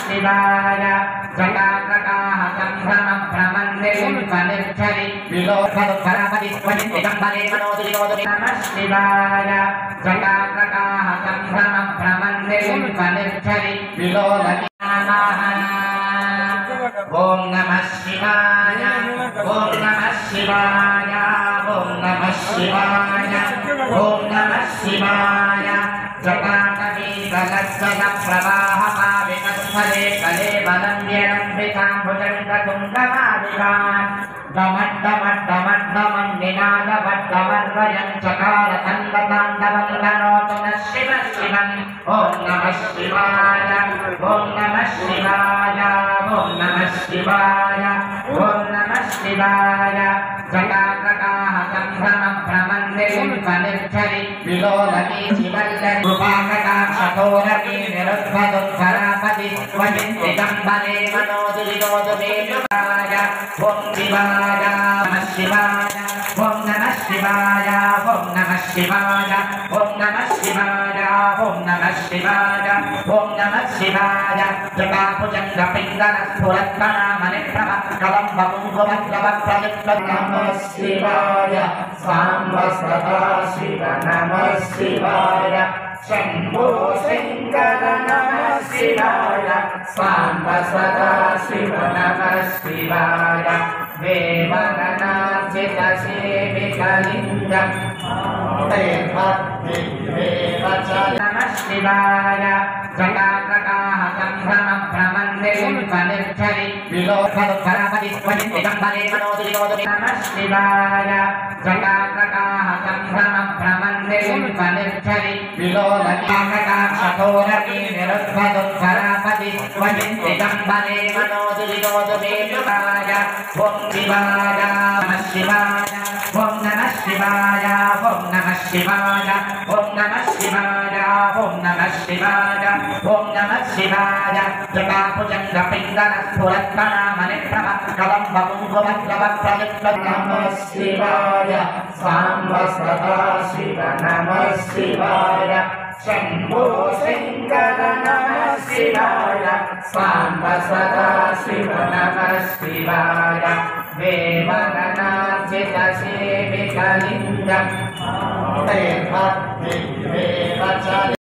शिवाय जटाकटाः सम्भ्रमं भ्रमन्निलिम्पनिर्झरि विलोकदुःखरापतिस्वनित्यम्बरे मनोदिनोदि नमः शिवाय जटाकटाः सम्भ्रमं भ्रमन्निलिम्पनिर्झरि विलोकति नमः ॐ नमः शिवाय ॐ नमः शिवाय ॐ नमः शिवाय ॐ नमः शिवाय जटाकटीकलज्जलप्रवाहपावितस्थले कलेवलम्ब्यलम्बिताम्बुजङ्गतुङ्गमादिवान् दमड्डमड्डमड्डमन्निनादवड्डमर्वयं चकारतण्डताण्डवं नः शिव शिवम् ॐ नमः शिवाय ॐ नमः शिवाय ॐ नमः शिवाय ॐ नमः शिवाय जटाकटाः सम्भ्रमं भ्रमन्निलिम्पनिर्झरि विलोलति शिवल्लरि कृपाकटाक्षतोरपि निरुद्धदुःखरापति स्वचिन्तितम्बरे मनोदिनोदुमेलुकाय ॐ शिवाय नमः शिवाय ॐ नमः शिवाय ॐ नमः शिवाय ॐ नमः शिवाय ॐ नमः शिवाय ॐ नमः शिवाय जटाभुजङ्गपिङ्गलस्फुरत्कणामणिप्रभकलम्बकुङ्कुमद्रवप्रलिप्त नमः शिवाय साम्ब सदा शिव नमः शिवाय शम्भो शङ्कर नमः शिवाय साम्ब सदा शिव नमः शिवाय देवगणार्चितसेवितलिङ्गं नमः शिवाय जटाकटाः सम्भ्रमं भ्रमन्निलिम्पनिर्झरि विलोकदुःखरापतिस्वनित्यम्बरे मनोदिनोदि नमः शिवाय जटाकटाः सम्भ्रमं भ्रमन्निलिम्पनिर्झरि विलोकटाक्षतोरपि निरुद्धदुःखरापतिस्वनित्यम्बरे मनोदिनोदुमेलुकाय ॐ शिवाय नमः शिवाय ॐ नमः शिवाय ॐ नमः शिवाय ॐ नमः शिवाय ॐ नमः शिवाय ॐ नमः शिवाय जटाभुजङ्गपिङ्गलस्फुरत्कणामणिप्रभकलम्बकुङ्कुमद्रवप्रलिप्त नमः शिवाय साम्ब सदा शिव नमः शिवाय शम्भो शङ्कर नमः शिवाय साम्ब सदा शिव नमः शिवाय देवगणार्चितसेवितलिङ्गं